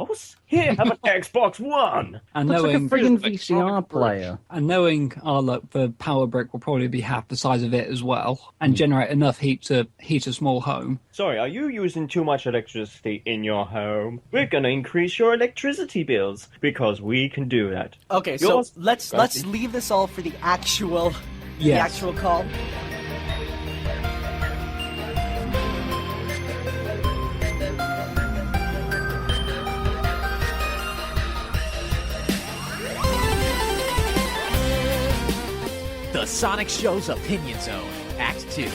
house? Here, have an Xbox One. And Looks like a knowing friggin' Like VCR strong player. and knowing our luck, the power brick will probably be half the size of it as well, and generate enough heat to heat a small home. Sorry, are you using too much electricity in your home? We're gonna increase your electricity bills because we can do that. Okay, Yours- so let's leave this all for the actual call. The Sonic Show's Opinion Zone, Act 2.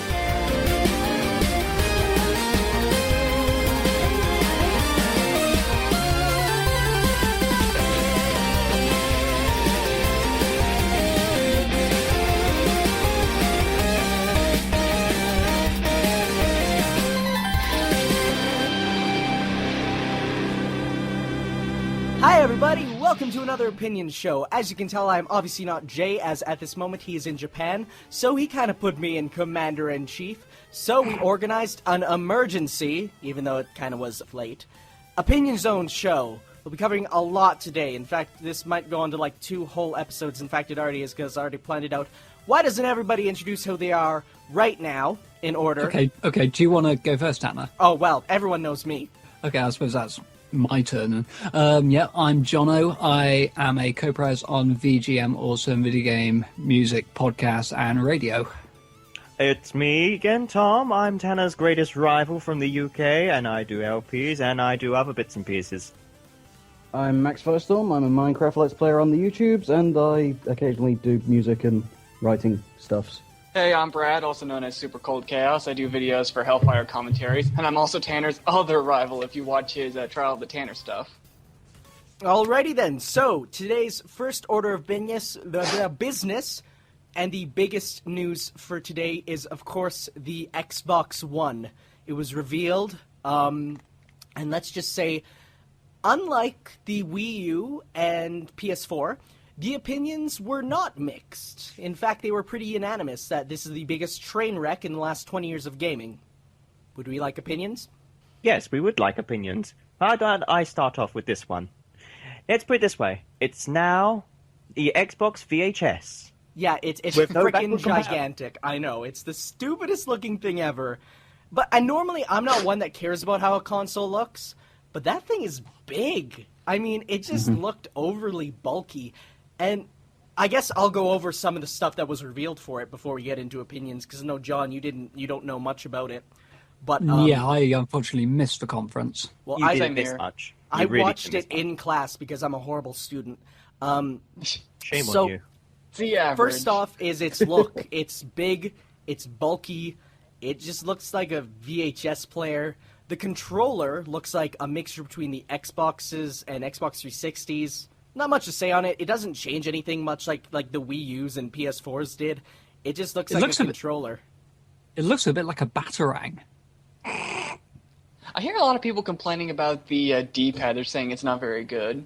Hi everybody, welcome to another opinion show. As you can tell, I'm obviously not Jay, as at this moment he is in Japan, so he kind of put me in Commander-in-Chief. So we organized an emergency, even though it kind of was late, Opinion Zone show. We'll be covering a lot today. In fact, this might go on to like 2 whole episodes. In fact, it already is, because I already planned it out. Why doesn't everybody introduce who they are right now, in order? Okay, do you want to go first, Anna? Oh, well, everyone knows me. Okay, I suppose that's my turn. Yeah, I'm Jono. I am a co-pres on VGM, Awesome Video Game Music Podcast and Radio. It's me again, Tom. I'm Tanner's greatest rival from the UK, and I do LPs and I do other bits and pieces. I'm Max Firestorm. I'm a Minecraft Let's Player on the YouTubes, and I occasionally do music and writing stuffs. Hey, I'm Brad, also known as Super Cold Chaos. I do videos for Hellfire commentaries, and I'm also Tanner's other rival if you watch his Trial of the Tanner stuff. Alrighty then, so today's first order of business, the business, and the biggest news for today is, of course, the Xbox One. It was revealed, and let's just say, unlike the Wii U and PS4, the opinions were not mixed. In fact, they were pretty unanimous that this is the biggest train wreck in the last 20 years of gaming. Would we like opinions? Yes, we would like opinions. How about I start off with this one? Let's put it this way. It's now the Xbox VHS. Yeah, it's With no freaking backward compatibility. gigantic. I know, it's the stupidest looking thing ever. But I'm not one that cares about how a console looks, but that thing is big. I mean, it just looked overly bulky. And I guess I'll go over some of the stuff that was revealed for it before we get into opinions, because no, John, you don't know much about it. But Yeah, I unfortunately missed the conference. well, You I didn't same miss here. much. I You really watched didn't it miss much. in class because I'm a horrible student. Shame so- on you. It's the average. First off is its look. It's big, it's bulky, it just looks like a VHS player. The controller looks like a mixture between the Xboxes and Xbox 360s. Not much to say on it. It doesn't change anything much like the Wii U's and PS4s did. It just looks It like looks a a bit- controller. It looks a bit like a Batarang. I hear a lot of people complaining about the D-pad. They're saying it's not very good.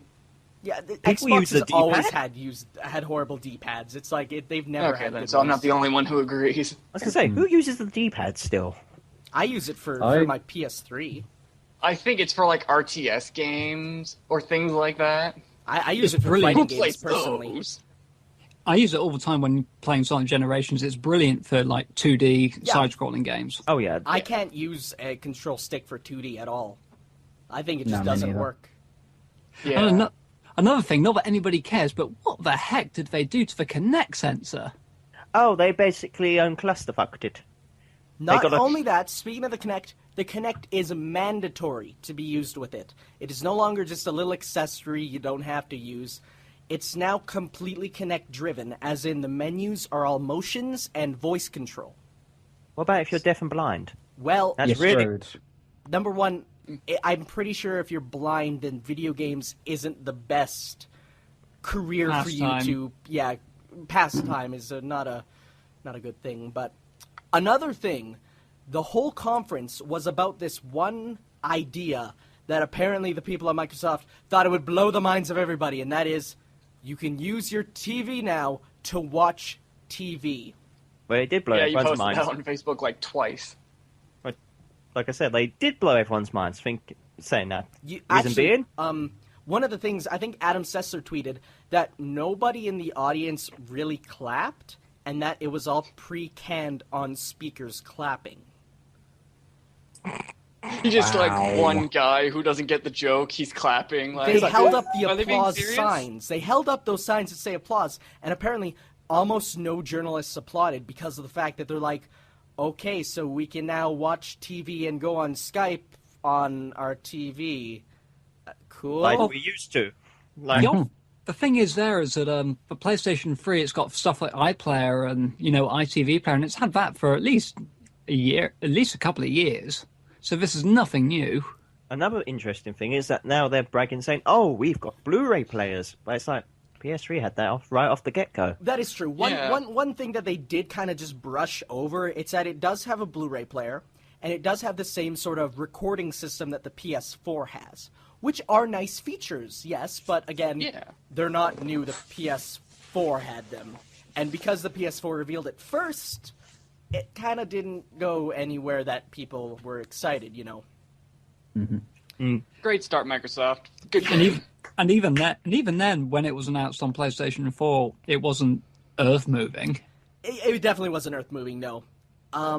Yeah, the People Xbox use the has always D-pad? had horrible D-pads. It's like they've never Okay, had then, good so I'm not ones. the only one who agrees. I was going to say, who uses the D-pad still? I use it for I- my PS3. I think it's for like RTS games or things like that. I use It's it for brilliant. fighting Who games plays personally. those? I use it all the time when playing Sonic Generations. It's brilliant for like 2D Yeah. side-scrolling games. Oh, yeah. I can't use a control stick for 2D at all. I think it No, just me doesn't neither. work. Yeah. And another thing, not that anybody cares, but what the heck did they do to the Kinect sensor? Oh, they basically clusterfucked it. Not got a- only that, speaking of the Kinect is mandatory to be used with it. It is no longer just a little accessory you don't have to use. It's now completely Kinect driven, as in the menus are all motions and voice control. What about if you're deaf and blind? Well, That's Yes, really... road. number one, I'm pretty sure if you're blind, then video games isn't the best career for you Pastime. to. Yeah, pastime is not a good thing. But another thing, the whole conference was about this one idea that apparently the people at Microsoft thought it would blow the minds of everybody, and that is, you can use your TV now to watch TV. Well, it did blow Yeah, you everyone's posted minds. that on Facebook like twice. Like I said, they did blow everyone's minds. Think saying that? You, Reason being? One of the things I think Adam Sessler tweeted that nobody in the audience really clapped, and that it was all pre-canned on speakers clapping. You just like one guy who doesn't get the joke. He's clapping. Like, They held up the Are they being applause serious? signs. They held up those signs that say applause, and apparently almost no journalists applauded because of the fact that they're like, okay, so we can now watch TV and go on Skype on our TV. Cool. Like we used to. Like, The thing is there is that for PlayStation 3, it's got stuff like iPlayer and, ITV Player, and it's had that for at least a couple of years. So this is nothing new. another interesting thing is that now they're bragging, saying, "Oh, we've got Blu-ray players." But it's like PS3 had that right off the get-go. That is true. One thing that they did kind of just brush over, it's that it does have a Blu-ray player, and it does have the same sort of recording system that the PS4 has, which are nice features, yes, but again, they're not new. The PS4 had them. And because the PS4 revealed it first, it kind of didn't go anywhere that people were excited, you know. Great start, Microsoft. Good. And even then, when it was announced on PlayStation 4, it wasn't earth-moving. It definitely wasn't earth-moving, no.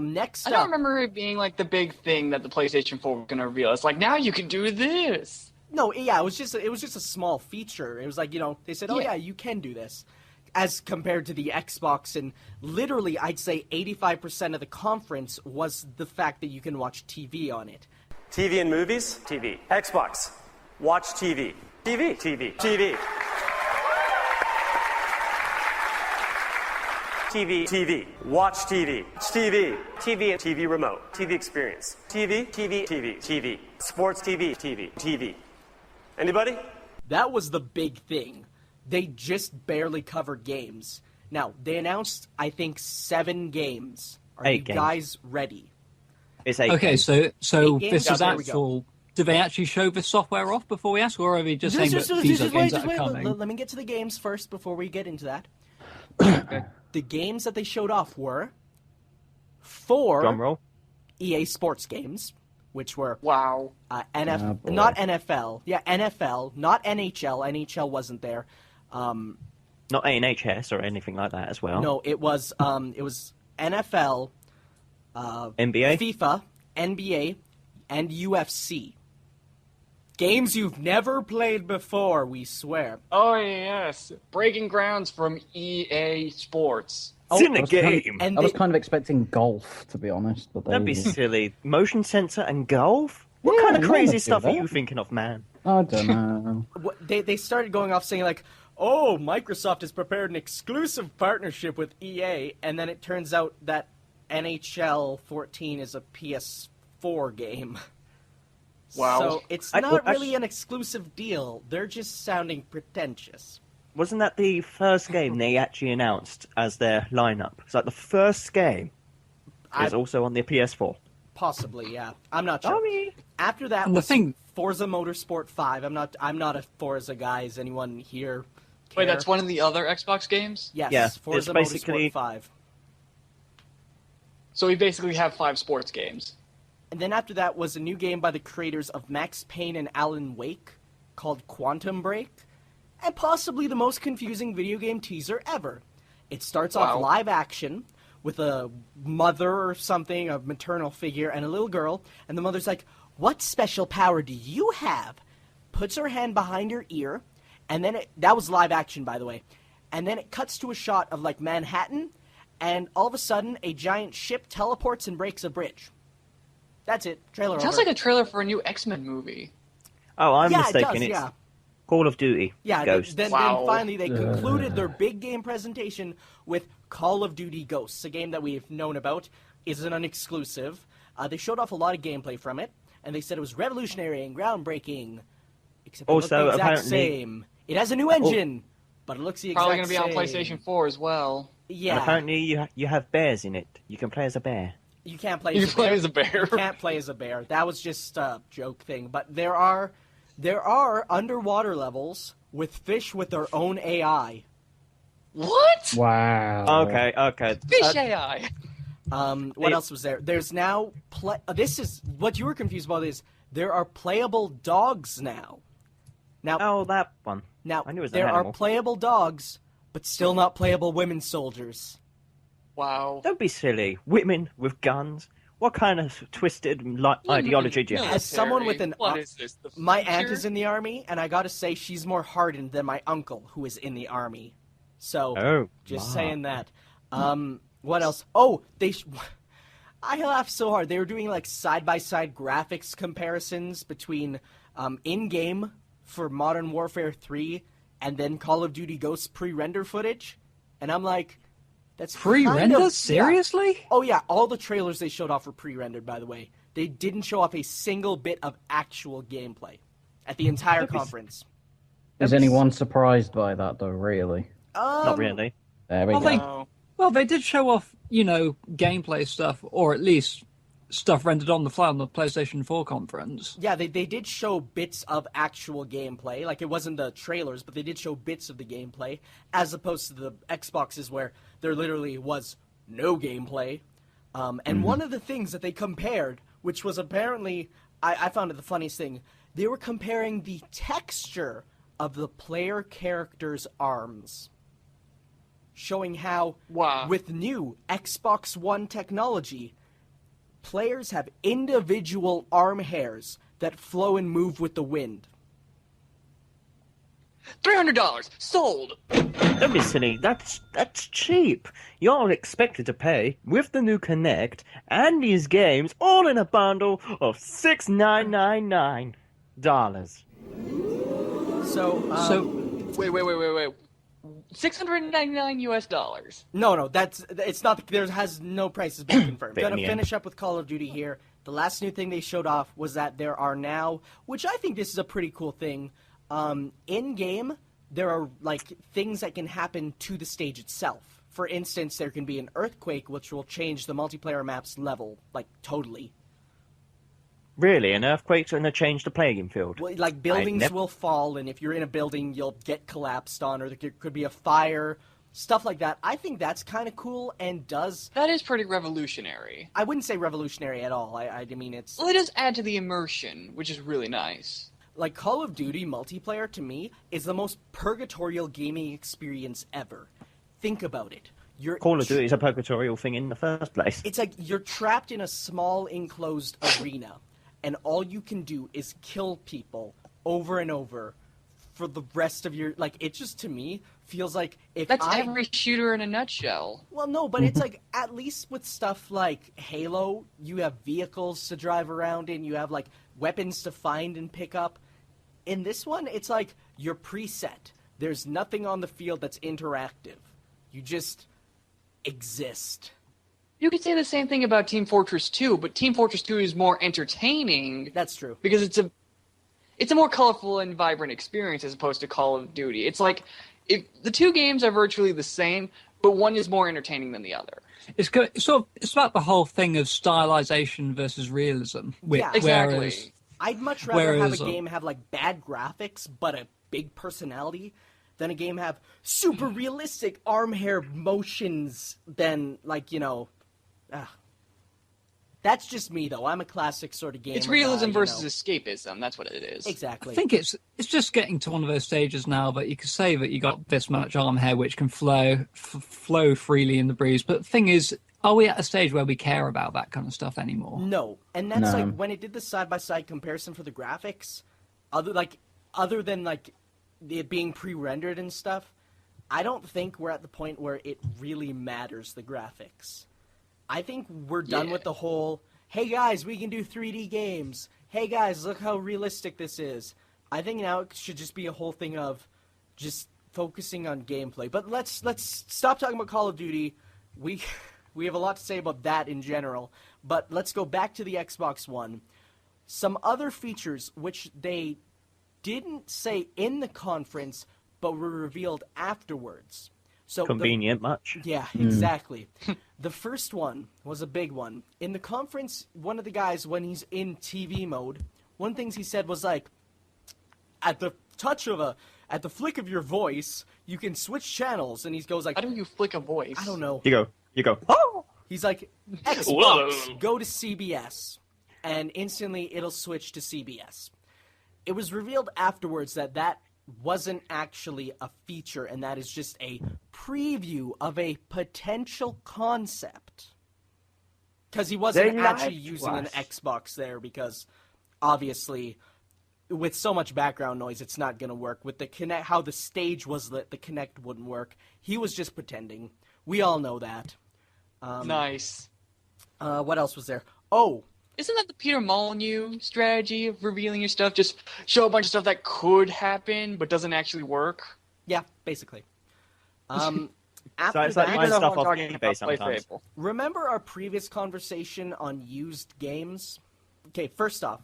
Next I don't remember it being like the big thing that the PlayStation 4 was going to reveal. It's like, now you can do this. No, yeah, it was just a small feature. It was like, they said, oh yeah, you can do this. As compared to the Xbox, and literally I'd say 85% of the conference was the fact that you can watch TV on it. TV and movies? TV. Xbox. Watch TV. TV. TV. TV. TV. TV. Watch TV. TV. TV and TV remote. TV experience. TV. TV. TV. TV. Sports TV. TV. TV. Anybody? That was the big thing. They just barely covered games. Now, they announced, I think, 7 games. Are 8 you games. guys ready? It's 8 Okay, games. so 8 games? this is There we go. actual... Did they actually show this software off before we ask, or are we just saying that these are games that are coming? Let me get to the games first before we get into that. The games that they showed off were 4 Drum roll. EA Sports games, which were Wow. not NFL. Yeah, NFL, not NHL. NHL wasn't there. Not ANHS or anything like that as well. No, it was NFL, NBA? FIFA, NBA, and UFC. Games you've never played before, we swear. Oh, yes. Breaking grounds from EA Sports. It's in the I was kind of- game. And I was they- kind of expecting golf, to be honest. But That'd be silly. Motion sensor and golf? What Yeah, kind of no crazy one would do stuff are that. you thinking of, man? I don't know. They started going off saying like, oh, Microsoft has prepared an exclusive partnership with EA, and then it turns out that NHL 14 is a PS4 game. Wow. So it's not really an exclusive deal. They're just sounding pretentious. Wasn't that the first game they actually announced as their lineup? It's like the first game is also on the PS4. Possibly, yeah. I'm not sure. Sorry. After that And the was thing- Forza Motorsport 5. I'm not a Forza guy. Is anyone here Wait, care? that's one of the other Xbox games? Yes, Yeah, Forza it's basically- Motorsport 5. So we basically have 5 sports games. And then after that was a new game by the creators of Max Payne and Alan Wake called Quantum Break, and possibly the most confusing video game teaser ever. It starts off Wow. live action with a mother or something, a maternal figure, and a little girl, and the mother's like, "What special power do you have?" Puts her hand behind her ear, and then that was live action, by the way. And then it cuts to a shot of like Manhattan, and all of a sudden a giant ship teleports and breaks a bridge. That's it. Trailer Sounds over. like a trailer for a new X-Men movie. Oh, I'm Yeah, it mistaken. does, It's yeah. Call of Duty Yeah, Ghosts. then Wow. finally they concluded their big game presentation with Call of Duty Ghosts, a game that we've known about, isn't an exclusive. They showed off a lot of gameplay from it, and they said it was revolutionary and groundbreaking. Except it Also, looked the exact apparently- same. It has a new engine, but it looks the exact Probably going to be on same. PlayStation 4 as well. Yeah, And apparently you have bears in it. You can play as a bear. you can't play You as a play bear. as a bear. You can't play as a bear. That was just a joke thing. But there are underwater levels with fish with their own AI. What? Wow. Okay. Fish AI. What else was there? There's now this is what you were confused about is there are playable dogs now. Now, Oh, that one. now I knew it was an there are animal. playable dogs, but still not playable women soldiers. Wow. Don't be silly. Women with guns. What kind of twisted ideology do you have? As someone with an What is this? The My aunt future? is in the army, and I gotta say she's more hardened than my uncle, who is in the army. So, Oh, just wow. saying that. What else? Oh, I laughed so hard. They were doing like side-by-side graphics comparisons between in-game for Modern Warfare 3 and then Call of Duty Ghosts pre-render footage, and I'm like, that's Pre-render? kind of, Seriously? Yeah. Oh yeah, all the trailers they showed off were pre-rendered. By the way, they didn't show off a single bit of actual gameplay at the entire conference. Is anyone surprised by that, though, really? Not really. There we Well, go. Well, they did show off, gameplay stuff, or at least stuff rendered on the fly on the PlayStation 4 conference. Yeah, they did show bits of actual gameplay. Like, it wasn't the trailers, but they did show bits of the gameplay, as opposed to the Xboxes where there literally was no gameplay. And one of the things that they compared, which was apparently, I found it the funniest thing, they were comparing the texture of the player character's arms. Showing how, Wow. with new Xbox One technology, players have individual arm hairs that flow and move with the wind. $300 sold. Don't be silly. That's cheap. You're expected to pay with the new Kinect and these games all in a bundle of $6,999. So, Wait. $699 US. no, it's not. There has no prices been confirmed. Bit in Gonna the end. finish up with Call of Duty here. The last new thing they showed off was that there are now, which I think this is a pretty cool thing. In game, there are like things that can happen to the stage itself. For instance, there can be an earthquake, which will change the multiplayer map's level, like totally. Really, an earthquake's going to change the playing field? Well, like buildings nev- will fall, and if you're in a building, you'll get collapsed on, or there could be a fire, stuff like that. I think that's kind of cool, and does. That is pretty revolutionary. I wouldn't say revolutionary at all. I mean, it's Well, it does add to the immersion, which is really nice. like Call of Duty multiplayer to me is the most purgatorial gaming experience ever. Think about it. Call of Duty is a purgatorial thing in the first place. It's like you're trapped in a small enclosed arena, and all you can do is kill people over and over for the rest of your like. It just to me feels like if That's every shooter in a nutshell. Well, no, but it's like at least with stuff like Halo, you have vehicles to drive around in, you have like weapons to find and pick up. In this one, it's like you're preset. There's nothing on the field that's interactive. You just exist. You could say the same thing about Team Fortress 2, but Team Fortress 2 is more entertaining That's true. because it's a more colorful and vibrant experience as opposed to Call of Duty. It's like if the two games are virtually the same, but one is more entertaining than the other. It's about the whole thing of stylization versus realism. Yeah. Exactly. Whereas, I'd much rather have Whereas, a game have like bad graphics but a big personality than a game have super realistic arm hair motions than like, that's just me though. I'm a classic sort of gamer. It's realism guy, versus escapeism. That's what it is. Exactly. I think it's just getting to one of those stages now that you can say that you got this much arm hair which can flow freely in the breeze. But the thing is, are we at a stage where we care about that kind of stuff anymore? No, and that's No. like when it did the side-by-side comparison for the graphics, other than like it being pre-rendered and stuff, I don't think we're at the point where it really matters the graphics. I think we're done with the whole, hey guys, we can do 3D games. Hey guys, look how realistic this is. I think now it should just be a whole thing of just focusing on gameplay. But let's stop talking about Call of Duty. We have a lot to say about that in general. But let's go back to the Xbox One. Some other features which they didn't say in the conference, but were revealed afterwards. So Convenient much. Yeah, exactly. The first one was a big one. In the conference, one of the guys, when he's in TV mode, one of the things he said was like, at the flick of your voice, you can switch channels. And he goes like, How do you flick a voice? I don't know. You go, oh! He's like, Xbox, go to CBS. and instantly it'll switch to CBS. It was revealed afterwards that wasn't actually a feature, and that is just a preview of a potential concept. Because he wasn't actually using an Xbox there, because obviously, with so much background noise, it's not going to work. With the Kinect, how the stage was lit, the Kinect wouldn't work. He was just pretending. We all know that. Nice. What else was there? Oh, Isn't that the Peter Molyneux strategy of revealing your stuff? Just show a bunch of stuff that could happen but doesn't actually work? yeah, basically. So After it's like that, buying Even though stuff I'm off talking eBay about sometimes. PlayStation. remember our previous conversation on used games? Okay, first off,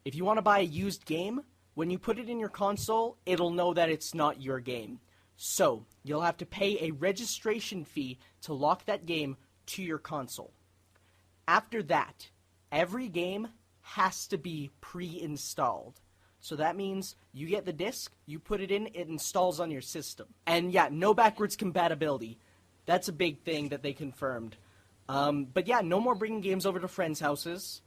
if you want to buy a used game, when you put it in your console, it'll know that it's not your game. So, you'll have to pay a registration fee to lock that game to your console. After that, every game has to be pre-installed. So that means you get the disc, you put it in, it installs on your system. And yeah, no backwards compatibility. That's a big thing that they confirmed. But yeah, no more bringing games over to friends' houses,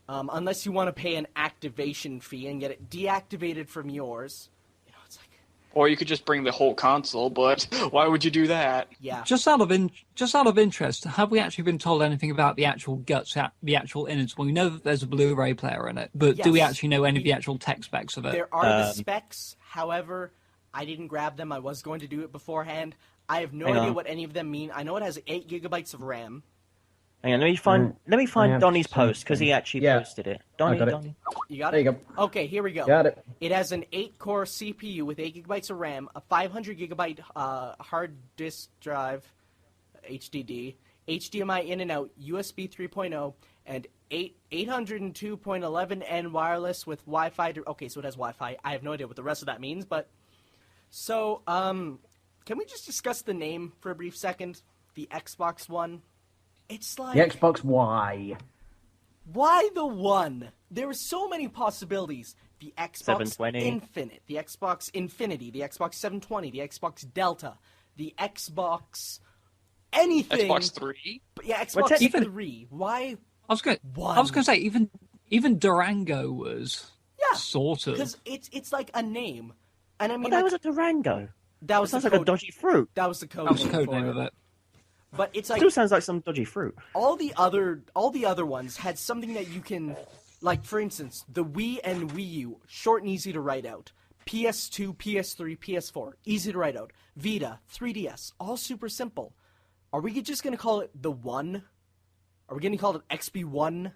unless you want to pay an activation fee and get it deactivated from yours. You know, it's like, Or you could just bring the whole console, but why would you do that? yeah. Just out of interest, have we actually been told anything about the actual guts, the actual innards? Well, we know that there's a Blu-ray player in it, but do we Yes. actually know any of the actual tech specs of it? There are the specs, however, I didn't grab them. I was going to do it beforehand. I have no Hang idea on. what any of them mean. I know it has 8 gigabytes of RAM. Hang on, let me I find have Donnie's post, because he actually Yeah. posted it. I got it. Donnie. You got There it? you go. Okay, here we go. Got it. It has an 8-core CPU with 8 gigabytes of RAM, a 500 gigabyte hard disk drive, HDD, HDMI in and out, USB 3.0, and 802.11n wireless with Wi-Fi. Okay, so it has Wi-Fi. I have no idea what the rest of that means, but... So, can we just discuss the name for a brief second? The Xbox One? It's like... The Xbox Y. Why the One? There were so many possibilities. The Xbox 720. Infinite, the Xbox Infinity, the Xbox 720, the Xbox Delta, the Xbox... anything. Xbox 3? But yeah, Well, Xbox even- 3. Why I was going One? to say even Durango was sort of. Because it's like a name. And I mean, But that like, was a Durango. that It was sounds the like a code, dodgy fruit. that was the code That was the name code for name it. of it. But it's like Still sounds like some dodgy fruit. all the other ones had something that you can, like, for instance, the Wii and Wii U, short and easy to write out. PS2, PS3, PS4, easy to write out. Vita, 3DS, all super simple. Are we just gonna call it the One? Are we gonna call it XB1?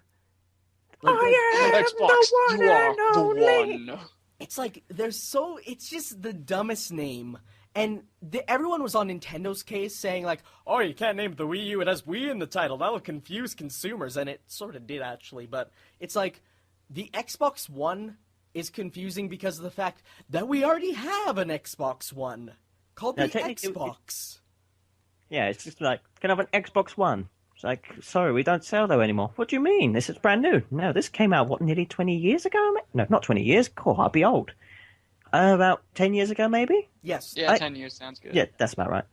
Like, Xbox, you are the one. it's like it's just the dumbest name. And everyone was on Nintendo's case saying, like, oh, you can't name the Wii U, it has Wii in the title, that'll confuse consumers, and it sort of did, actually, but it's like, the Xbox One is confusing because of the fact that we already have an Xbox One, called No, the technically, Xbox. Yeah, it's just like, can I have an Xbox One? It's like, sorry, we don't sell those anymore. What do you mean? This is brand new. No, this came out, nearly 20 years ago? No, not 20 years. Cool, I'll be old. About 10 years ago, maybe? Yes. Yeah, 10 years sounds good. Yeah, that's about right.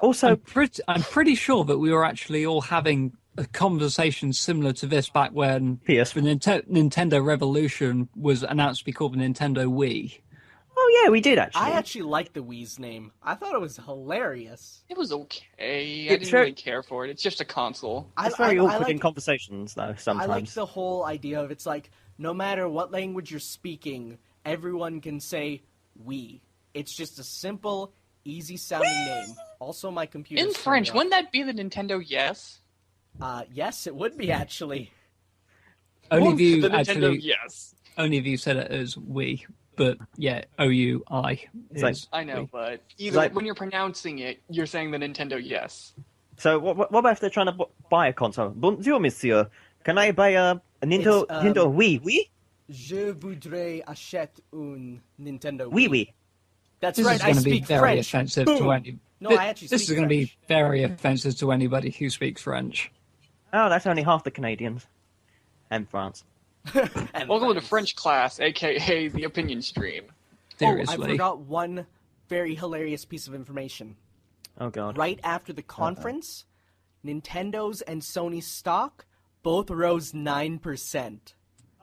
Also, I'm pretty sure that we were actually all having a conversation similar to this back when PS. the Nintendo Revolution was announced to be called the Nintendo Wii. Oh, yeah, we did, actually. I actually liked the Wii's name. I thought it was hilarious. It was okay. I It's didn't very- really care for it. It's just a console. It's very awkward like, in conversations, though, I sometimes. like the whole idea of it's like, no matter what language you're speaking, everyone can say Wii. It's just a simple, easy-sounding name. Also, my computer. In French, wouldn't that be the Nintendo Yes? Yes, it would be, actually. Only of you the Nintendo actually, Yes. only of you said it as Wii, but yeah, OUI. It's like- is I know, Wii. but either Like- when you're pronouncing it, you're saying the Nintendo Yes. So, what about if they're trying to buy a console? Bonjour, monsieur. Can I buy a Nintendo, It's, Nintendo Wii? Wii? Je voudrais acheter un Nintendo Wii Wii. That's This right, is I going to be speak very French. offensive Boom. to any. No, I actually This speak is going to be French. very offensive to anybody who speaks French. Oh, that's only half the Canadians. And France. And Welcome to friends. French class, aka the opinion stream. Seriously. Oh, I forgot one very hilarious piece of information. Oh, God. Right after the conference, Nintendo's and Sony's stock both rose 9%.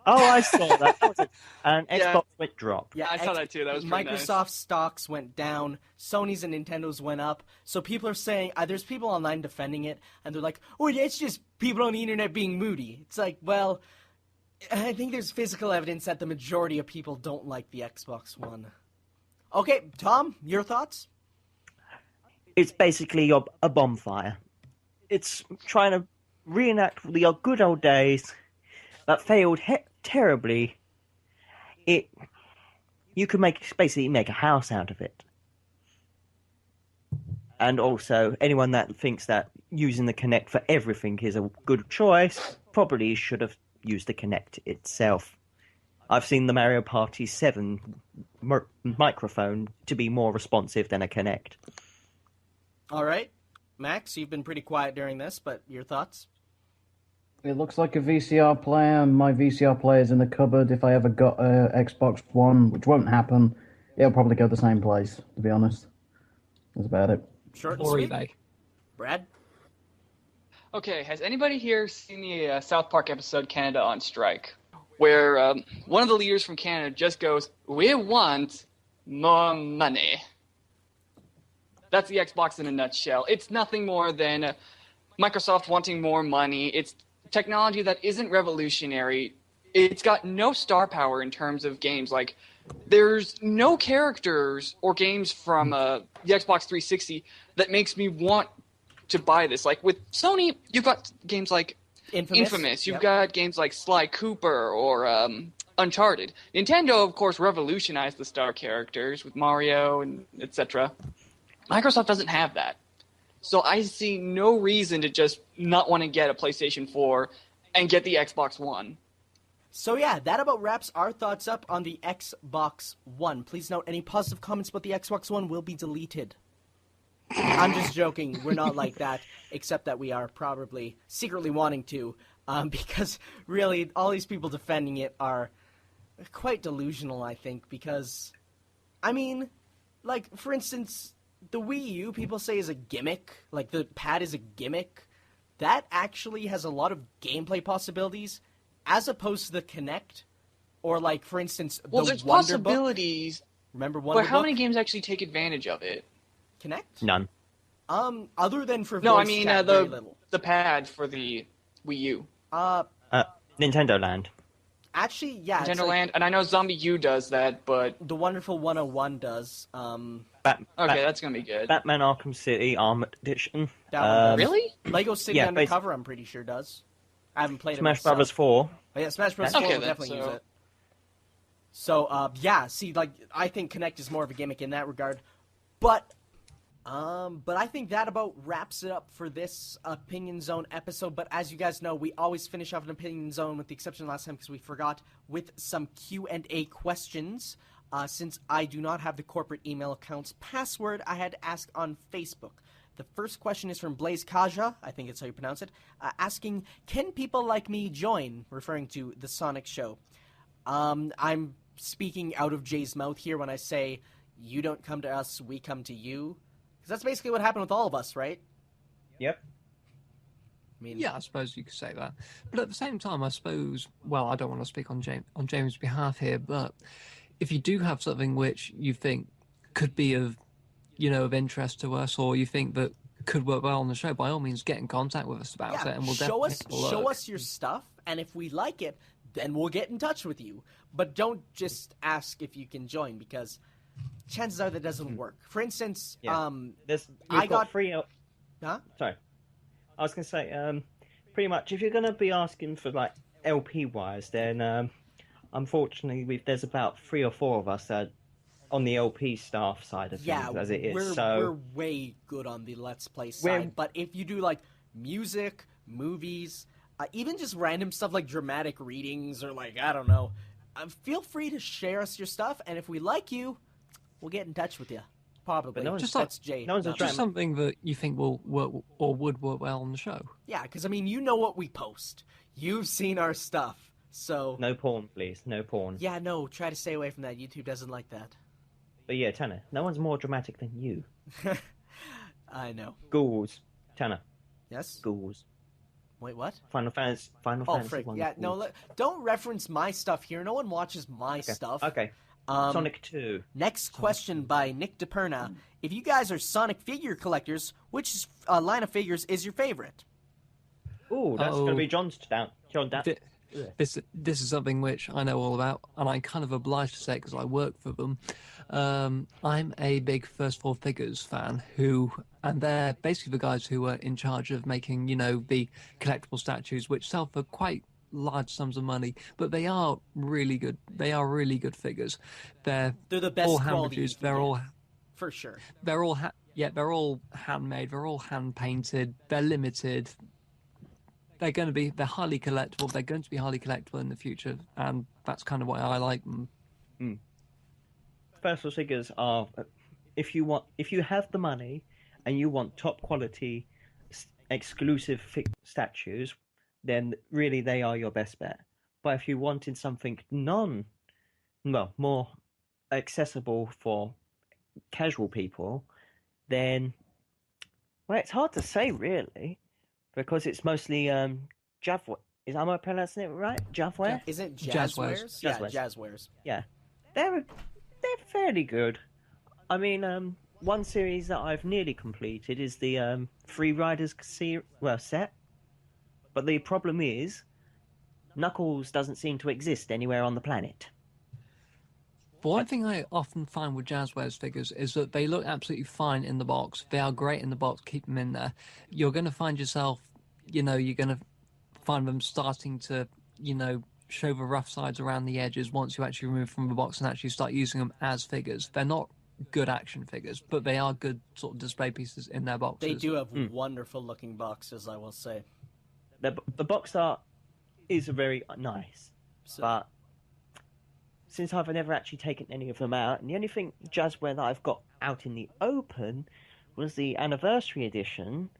Oh, I saw that. And Xbox went drop. Yeah, I saw that too. That was pretty nice. Microsoft stocks went down. Sony's and Nintendo's went up. So people are saying, there's people online defending it, and they're like, oh, it's just people on the internet being moody. It's like, well, I think there's physical evidence that the majority of people don't like the Xbox One. Okay, Thom, your thoughts? It's basically a bonfire. It's trying to reenact the good old days that failed terribly. You could basically make a house out of it. And also, anyone that thinks that using the Kinect for everything is a good choice probably should have used the Kinect itself. I've seen the Mario Party 7 microphone to be more responsive than a Kinect. All right. Max, you've been pretty quiet during this, but your thoughts? It looks like a VCR player. My VCR player's in the cupboard. If I ever got a Xbox One, which won't happen, it'll probably go the same place, to be honest. That's about it. Short and Or sweet. eBay. Brad? Okay, has anybody here seen the South Park episode Canada on Strike? Where one of the leaders from Canada just goes, "We want more money." That's the Xbox in a nutshell. It's nothing more than Microsoft wanting more money. It's technology that isn't revolutionary. It's got no star power in terms of games. Like, there's no characters or games from the Xbox 360 that makes me want to buy this. Like, with Sony, you've got games like Infamous. You've got games like Sly Cooper or Uncharted. Nintendo, of course, revolutionized the star characters with Mario and etc. Microsoft doesn't have that. So I see no reason to just not want to get a PlayStation 4 and get the Xbox One. So yeah, that about wraps our thoughts up on the Xbox One. Please note, any positive comments about the Xbox One will be deleted. I'm just joking. We're not like that, except that we are probably secretly wanting to, because really all these people defending it are quite delusional, I think, because, I mean, like, for instance, the Wii U, people say is a gimmick, like the pad is a gimmick. That actually has a lot of gameplay possibilities, as opposed to the Kinect, or like, for instance, the Well, there's Wonder Book. possibilities, Remember Wonder but how Book? many games actually take advantage of it? Kinect? None. Other than for No, I voice mean chat, very little. the pad for the Wii U. Nintendo Land. Actually, yeah, it's Nintendo like Land, and I know Zombie U does that, but the Wonderful 101 does. okay, that's gonna be good. Batman Arkham City Armored Edition. That one does. Really? Lego City Yeah, Undercover, I'm pretty sure does. I haven't played Smash it myself. Brothers 4. But yeah, Smash Bros. Okay, 4 will then, definitely so- use it. So, yeah, see, like, I think Kinect is more of a gimmick in that regard. But I think that about wraps it up for this Opinion Zone episode. But as you guys know, we always finish off an Opinion Zone, with the exception of last time because we forgot, with some Q&A questions. Since I do not have the corporate email account's password, I had to ask on Facebook. The first question is from Blaze Kaja, I think it's how you pronounce it, asking, can people like me join, referring to The Sonic Show? I'm speaking out of Jay's mouth here when I say, you don't come to us, we come to you. Because that's basically what happened with all of us, right? Yep. I mean, Yeah, I suppose you could say that. But at the same time, I suppose, well, I don't want to speak on James' behalf here, but if you do have something which you think could be of interest to us, or you think that could work well on the show, by all means, get in contact with us about it, and we'll show definitely show us your stuff, and if we like it, then we'll get in touch with you. But don't just ask if you can join, because chances are that doesn't work. For instance, I got free. Huh? Sorry, I was going to say, pretty much, if you're going to be asking for like LP wires, then unfortunately, there's about 3 or 4 of us on the LP staff side of things as it is. We're way good on the Let's Play side. But if you do like music, movies, even just random stuff like dramatic readings or like, I don't know, feel free to share us your stuff, and if we like you, we'll get in touch with you. Probably. But That's Jay. just something that you think will work or would work well on the show. Yeah, because I mean, you know what we post. You've seen our stuff, so No porn, please. No porn. yeah, no, try to stay away from that. YouTube doesn't like that. But yeah, Tanner, no one's more dramatic than you. I know. Ghouls. Tanner. Yes. Ghouls. Wait, what? Final Fantasy. Frick. 1's Yeah, no, called. don't reference my stuff here. No one watches my stuff. Okay. Sonic 2. Next question by Nick DePerna. If you guys are Sonic figure collectors, which line of figures is your favorite? Ooh, that's going to be John down. This is something which I know all about, and I'm kind of obliged to say because I work for them. I'm a big First Four Figures fan, and they're basically the guys who are in charge of making, the collectible statues, which sell for quite large sums of money, but they are really good. They are really good figures. They're the best all hand quality produced. They're all for sure. They're all they're all handmade. They're all hand painted. They're limited. They're highly collectible. They're going to be highly collectible in the future, and that's kind of why I like them. First figures are, if you have the money, and you want top quality, exclusive statues, then really they are your best bet. But if you wanted something more accessible for casual people, then, well, it's hard to say really. Because it's mostly Javware. Am I pronouncing it right? Javware? Isn't it Jazzwares? Yeah, Jazzwares. Yeah. They're fairly good. I mean, one series that I've nearly completed is the Free Riders set. But the problem is, Knuckles doesn't seem to exist anywhere on the planet. But one thing I often find with Jazzwares figures is that they look absolutely fine in the box. They are great in the box. Keep them in there. You're going to find yourself, you're going to find them starting to, show the rough sides around the edges once you actually remove from the box and actually start using them as figures. They're not good action figures, but they are good sort of display pieces in their boxes. They do have wonderful looking boxes, I will say. The box art is very nice, but since I've never actually taken any of them out, and the only thing Jazzware that I've got out in the open was the anniversary edition,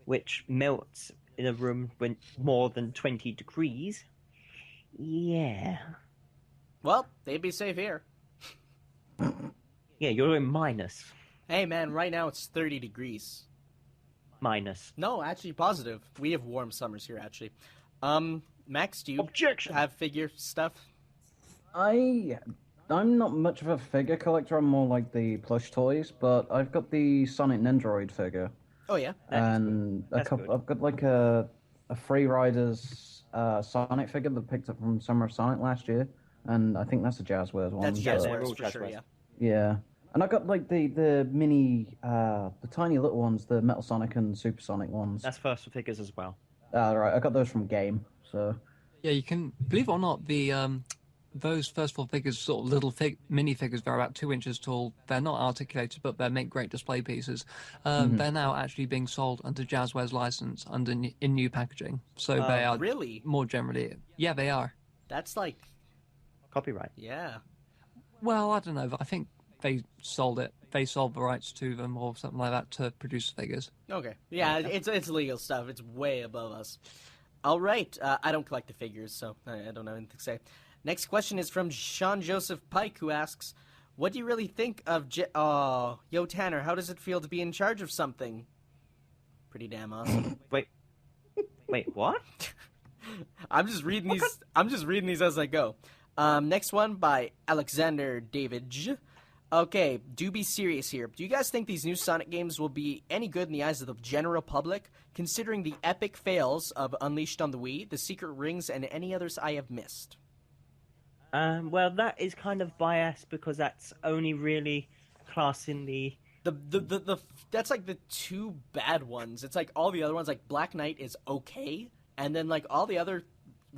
which melts in a room when more than 20 degrees. Yeah. Well, they'd be safe here. Yeah, you're in minus. Hey, man, right now it's 30 degrees. Minus. No, actually positive. We have warm summers here, actually. Max, do you have figure stuff? I'm not much of a figure collector. I'm more like the plush toys, but I've got the Sonic Nendoroid figure. Oh yeah, and I've got like a Free Riders Sonic figure that I picked up from Summer of Sonic last year, and I think that's a Jazzwares one. That's Jazzwares for sure, yeah. Yeah, and I got like the mini, the tiny little ones, the Metal Sonic and Super Sonic ones. That's first for figures as well. Right, I got those from Game. So yeah, you can believe it or not, the those First Four Figures, sort of little mini figures, they're about 2 inches tall. They're not articulated, but they make great display pieces. They're now actually being sold under Jazzwares license in new packaging. So they are really more generally. Yeah, they are. That's like copyright. Yeah. Well, I don't know. I think they sold it. They sold the rights to them or something like that to produce figures. Okay. Yeah, it's legal stuff. It's way above us. All right. I don't collect the figures, so I don't know anything to say. Next question is from Sean Joseph Pike, who asks, what do you really think of Yo, Tanner, how does it feel to be in charge of something? Pretty damn awesome. Wait, what? I'm just reading these as I go. Next one by Alexander Davidge. Okay, do be serious here. Do you guys think these new Sonic games will be any good in the eyes of the general public, considering the epic fails of Unleashed on the Wii, The Secret Rings, and any others I have missed? Well, that is kind of biased because that's only really classing the that's like the two bad ones. It's like all the other ones, like Black Knight is okay, and then like all the other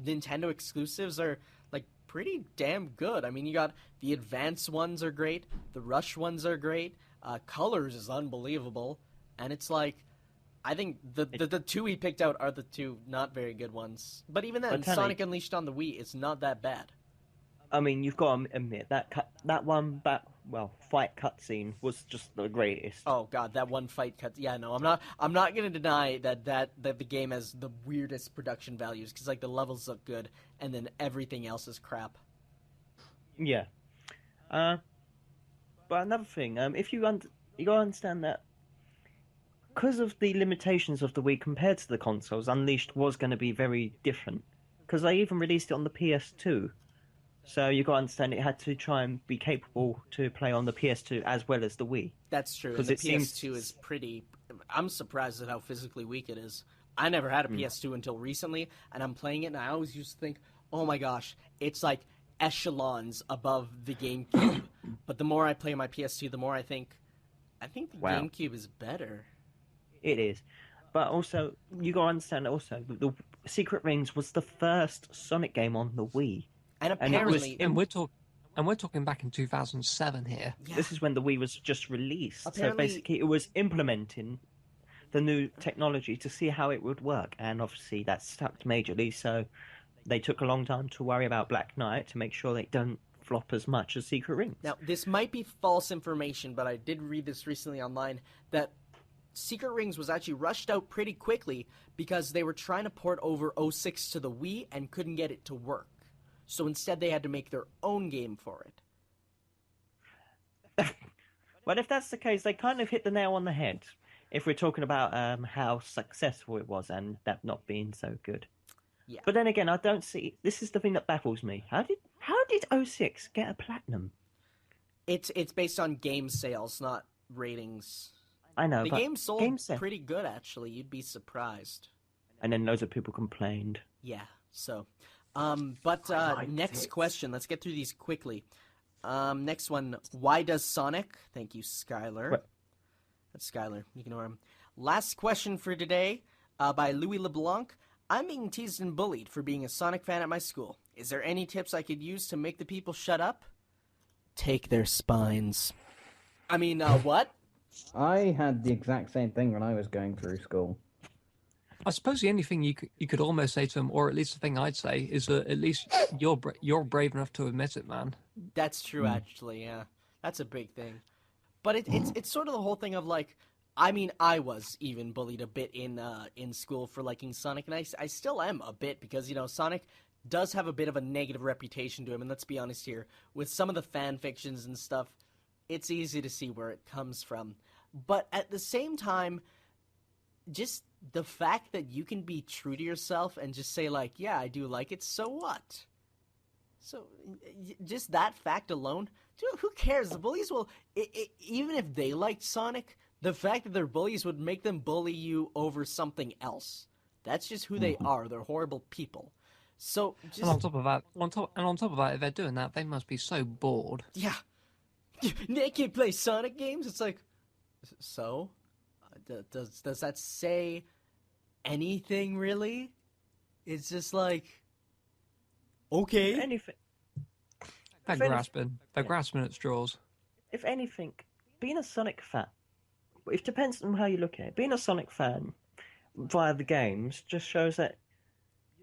Nintendo exclusives are like pretty damn good. I mean, you got the advanced ones are great, the Rush ones are great, Colors is unbelievable, and it's like I think the two we picked out are the two not very good ones. But even then, Sonic Unleashed on the Wii is not that bad. I mean, you've got to admit that fight cutscene was just the greatest. Oh god, that one fight cut. Yeah, no, I'm not gonna deny that the game has the weirdest production values because like the levels look good and then everything else is crap. Yeah. But another thing, if you gotta understand that because of the limitations of the Wii compared to the consoles, Unleashed was going to be very different. Because they even released it on the PS2. So you got to understand it had to try and be capable to play on the PS2 as well as the Wii. That's true. And 'Cause the it PS2 is pretty. I'm surprised at how physically weak it is. I never had a PS2 until recently, and I'm playing it, and I always used to think, oh my gosh, it's like echelons above the GameCube. But the more I play my PS2, the more I think the Wow. GameCube is better. It is. But also, you got to understand also, the Secret Rings was the first Sonic game on the Wii. And And it was- apparently, And we're talking back in 2007 here. This is when the Wii was just released. So Apparently- basically, it was implementing the new technology to see how it would work. And obviously, that sucked majorly. So they took a long time to worry about Black Knight to make sure they don't flop as much as Secret Rings. now this might be false information, but I did read this recently online that Secret Rings was actually rushed out pretty quickly because they were trying to port over 06 to the Wii and couldn't get it to work. So instead they had to make their own game for it. Well, if that's the case, they kind of hit the nail on the head. If we're talking about how successful it was and that not being so good. Yeah. But then again, I don't see. This is the thing that baffles me. How did 06 get a platinum? It's based on game sales, not ratings. I know, The but game sold game sale- pretty good, actually. You'd be surprised. And then loads of people complained. Yeah, so. Next question. Let's get through these quickly. Next one. Why does Sonic? Thank you, Skylar. What? That's Skylar. You can ignore him. Last question for today by Louis LeBlanc. I'm being teased and bullied for being a Sonic fan at my school. Is there any tips I could use to make the people shut up? Take their spines. I mean, what? I had the exact same thing when I was going through school. I suppose the only thing you could almost say to them, or at least the thing I'd say, is that at least you're brave enough to admit it, man. That's true, actually, yeah. That's a big thing. But it's sort of the whole thing of, like, I mean, I was even bullied a bit in school for liking Sonic, and I still am a bit, because, you know, Sonic does have a bit of a negative reputation to him, and let's be honest here, with some of the fan fictions and stuff, it's easy to see where it comes from. But at the same time, just the fact that you can be true to yourself and just say, like, yeah, I do like it, so what? So, just that fact alone, dude, who cares? The bullies will, even if they liked Sonic, the fact that they're bullies would make them bully you over something else. That's just who they are. They're horrible people. So, just... And on top of that, if they're doing that, they must be so bored. Yeah. They can't play Sonic games? It's like, so? Does that say anything, really? It's just like, okay. Anything. They're If any- grasping at straws. If anything, being a Sonic fan, it depends on how you look at it. Being a Sonic fan via the games just shows that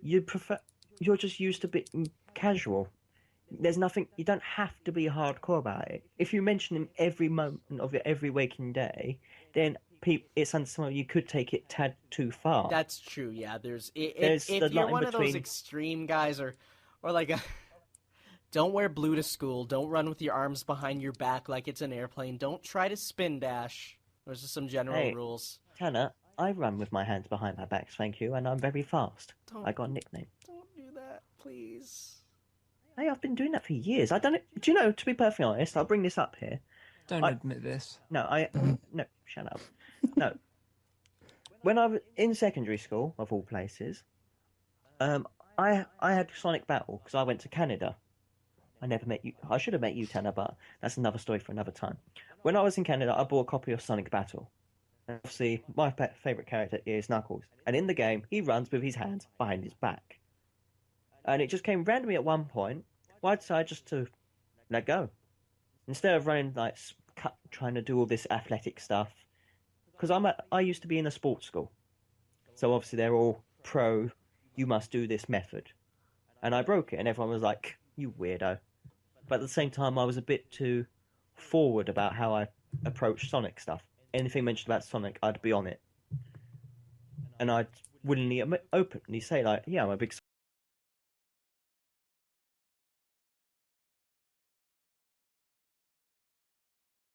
you're just used to be casual. There's nothing, you don't have to be hardcore about it. If you mention him every moment of your every waking day, then it's understandable you could take it tad too far. That's true, yeah. There's There's if the you're line one of those between- extreme guys or like don't wear blue to school, don't run with your arms behind your back like it's an airplane, don't try to spin dash. Those are some general Hey. rules. Tanner, I run with my hands behind my back, thank you, and I'm very fast. Don't- I got a nickname. Don't do that, please. Hey, I've been doing that for years. I don't. Do you know? To be perfectly honest, I'll bring this up here. Don't admit this. No, no, shut up. No. When I was in secondary school, of all places, I had Sonic Battle because I went to Canada. I never met you. I should have met you, Tanner, but that's another story for another time. When I was in Canada, I bought a copy of Sonic Battle. And obviously, my favourite character is Knuckles, and in the game, he runs with his hands behind his back. And it just came randomly at one point. Well, I decided just to let go. Instead of running, like, trying to do all this athletic stuff. Because I used to be in a sports school. So obviously they're all pro, you must do this method. And I broke it, and everyone was like, you weirdo. But at the same time, I was a bit too forward about how I approached Sonic stuff. Anything mentioned about Sonic, I'd be on it. And I'd willingly, openly say, like, yeah, I'm a big